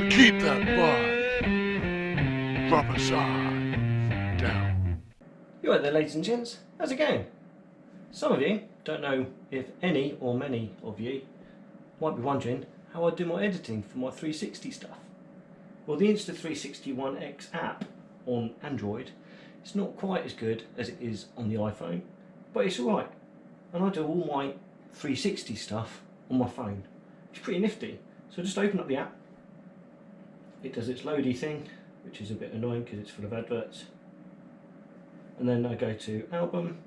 Keep that bud. Rubber side down. You right there, ladies and gents? How's it going? Some of you, don't know if any or many of you, might be wondering how I do my editing for my 360 stuff. Well, the Insta360 One X app on Android, it's not quite as good as it is on the iPhone, but it's alright. And I do all my 360 stuff on my phone. It's pretty nifty. So just open up the app. It does its loady thing, which is a bit annoying because it's full of adverts. And then I go to album.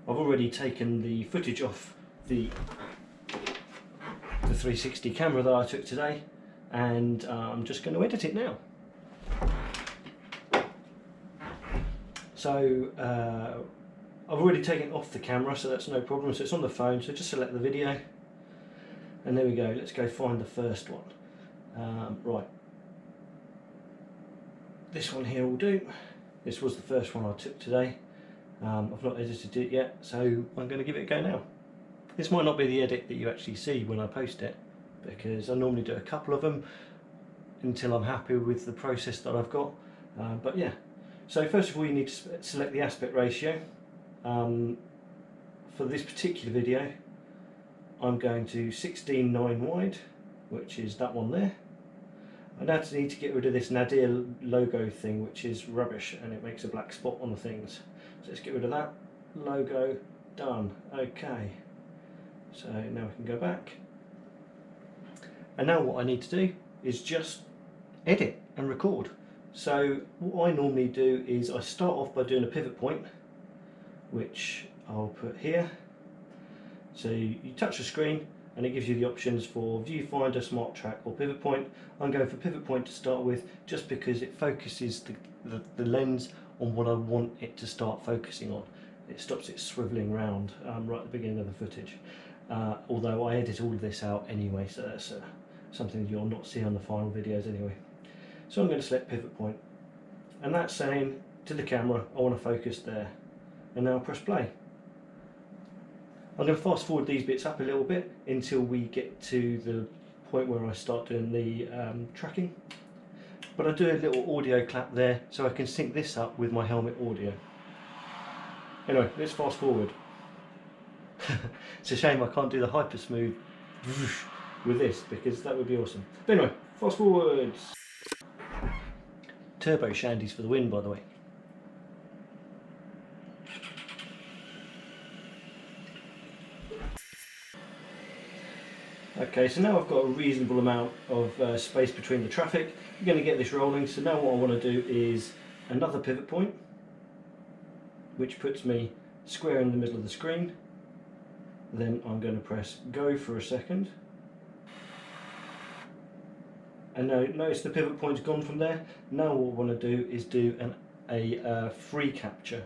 I've already taken the footage off the 360 camera that I took today, and I'm just going to edit it now. So I've already taken it off the camera, so that's no problem. So it's on the phone, so just select the video, and there we go. Let's go find the first one. Right, this one here will do. This was the first one I took today. I've not edited it yet, so I'm going to give it a go now. This might not be the edit that you actually see when I post it, because I normally do a couple of them until I'm happy with the process that I've got. But yeah, so first of all you need to select the aspect ratio. For this particular video I'm going to 16:9 wide, which is that one there. I now need to get rid of this Nadir logo thing, which is rubbish and it makes a black spot on the things. So let's get rid of that logo. Done. Okay, so now we can go back, and now what I need to do is just edit and record. So what I normally do is I start off by doing a pivot point, which I'll put here. So you touch the screen and it gives you the options for viewfinder, smart track or pivot point. I'm going for pivot point to start with, just because it focuses the lens on what I want it to start focusing on. It stops it swiveling round right at the beginning of the footage. Although I edit all of this out anyway, so that's something you'll not see on the final videos anyway. So I'm going to select pivot point, and that's saying to the camera I want to focus there, and now press play. I'm going to fast forward these bits up a little bit until we get to the point where I start doing the tracking. But I do a little audio clap there so I can sync this up with my helmet audio. Anyway, let's fast forward. It's a shame I can't do the hyper smooth with this, because that would be awesome. But anyway, fast forwards. Turbo shandies for the win, by the way. Okay, so now I've got a reasonable amount of space between the traffic. I'm going to get this rolling, so now what I want to do is another pivot point, which puts me square in the middle of the screen. Then I'm going to press go for a second. And now notice the pivot point's gone from there. Now what I want to do is do a free capture,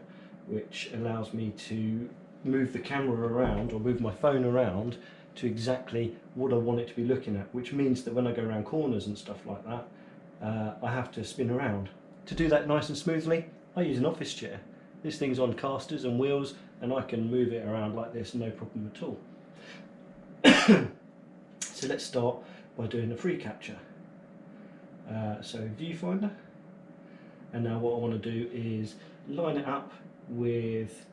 which allows me to move the camera around, or move my phone around to exactly what I want it to be looking at, which means that when I go around corners and stuff like that, I have to spin around. To do that nice and smoothly, I use an office chair. This thing's on casters and wheels, and I can move it around like this, no problem at all. So let's start by doing a free capture. So viewfinder, and now what I want to do is line it up with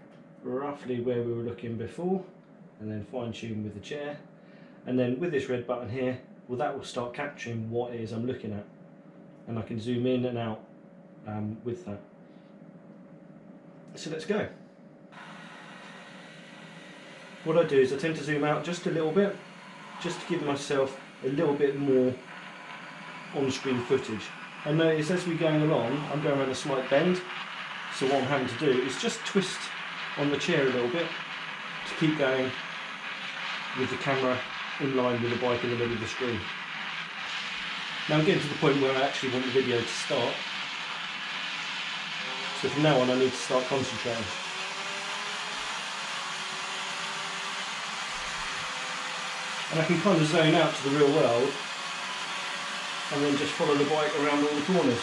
roughly where we were looking before, and then fine tune with the chair, and then with this red button here, well, that will start capturing what it is I'm looking at, and I can zoom in and out with that. So let's go. What I do is I tend to zoom out just a little bit, just to give myself a little bit more on-screen footage. And notice as we're going along, I'm going around a slight bend, so what I'm having to do is just twist on the chair a little bit to keep going with the camera in line with the bike in the middle of the screen. Now I'm getting to the point where I actually want the video to start, so from now on I need to start concentrating. And I can kind of zone out to the real world and then just follow the bike around all the corners,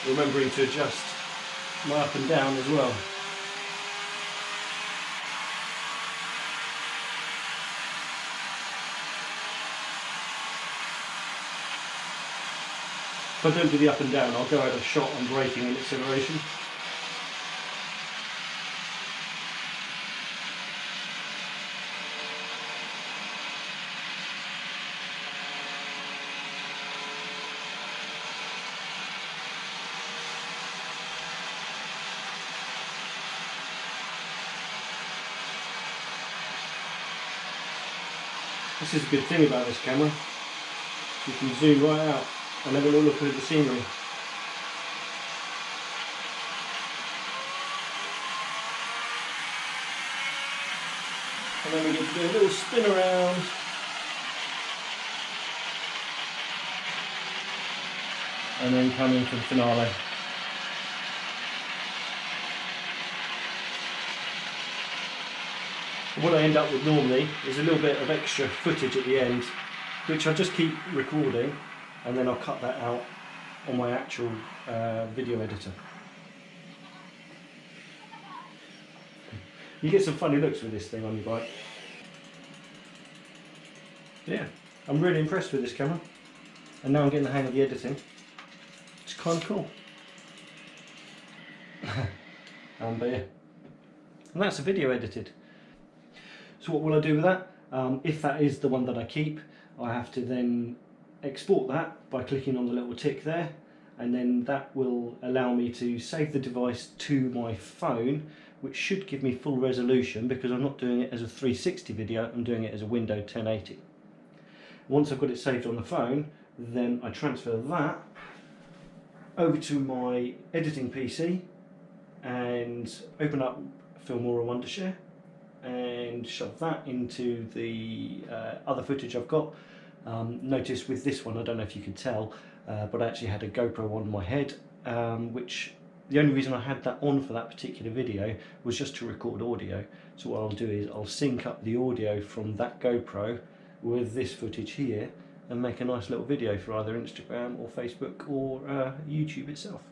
remembering to adjust my up and down as well. If I don't do the up and down, I'll go out of shot on braking and acceleration. This is a good thing about this camera. You can zoom right out and have a little look at the scenery. And then we get to do a little spin around. And then come in for the finale. What I end up with normally is a little bit of extra footage at the end, which I just keep recording, and then I'll cut that out on my actual video editor. You get some funny looks with this thing on your bike. Yeah, I'm really impressed with this camera, and now I'm getting the hang of the editing. It's kind of cool. But yeah, and that's a video edited. So what will I do with that? If that is the one that I keep, I have to then export that by clicking on the little tick there, and then that will allow me to save the device to my phone, which should give me full resolution because I'm not doing it as a 360 video, I'm doing it as a window 1080. Once I've got it saved on the phone, then I transfer that over to my editing PC and open up Filmora Wondershare and shove that into the other footage I've got. Notice with this one, I don't know if you can tell, but I actually had a GoPro on my head, which the only reason I had that on for that particular video was just to record audio. So what I'll do is I'll sync up the audio from that GoPro with this footage here and make a nice little video for either Instagram or Facebook or YouTube itself.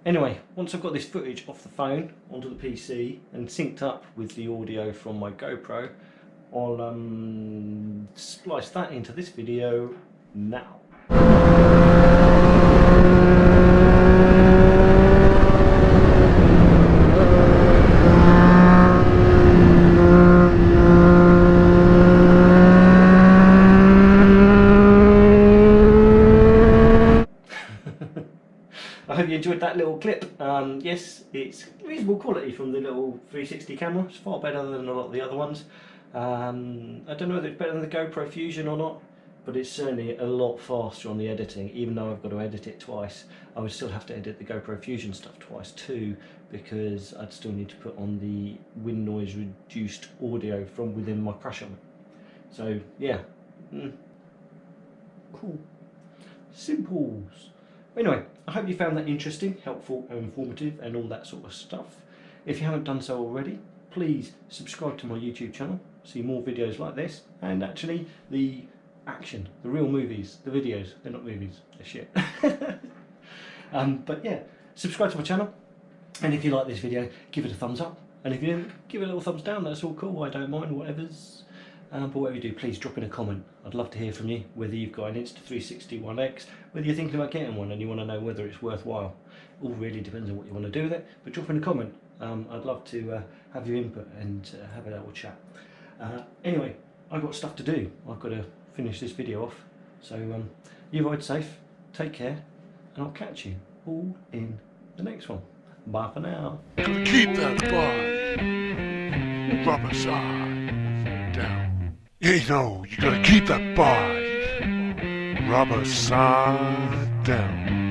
Anyway, once I've got this footage off the phone onto the PC and synced up with the audio from my GoPro, I'll splice that into this video now. I hope you enjoyed that little clip. Yes, it's reasonable quality from the little 360 camera. It's far better than a lot of the other ones. I don't know whether it's better than the GoPro Fusion or not, but it's certainly a lot faster on the editing. Even though I've got to edit it twice, I would still have to edit the GoPro Fusion stuff twice too, because I'd still need to put on the wind noise reduced audio from within my crash helmet. So yeah, cool, simples. Anyway, I hope you found that interesting, helpful and informative and all that sort of stuff. If you haven't done so already, please subscribe to my YouTube channel, see more videos like this, and actually the action, the real movies, the videos. They're not movies, they're shit. But yeah, subscribe to my channel, and if you like this video, give it a thumbs up, and if you don't, give it a little thumbs down. That's all cool, I don't mind, whatever's. But whatever you do, please drop in a comment. I'd love to hear from you, whether you've got an Insta360 One X, whether you're thinking about getting one and you want to know whether it's worthwhile. All really depends on what you want to do with it, but drop in a comment. I'd love to have your input and have a little chat. Anyway, I've got stuff to do. I've got to finish this video off. So you ride safe, take care, and I'll catch you all in the next one. Bye for now. Gotta keep that bar. Rubber side down. You know, you gotta keep that bar. Rubber side down.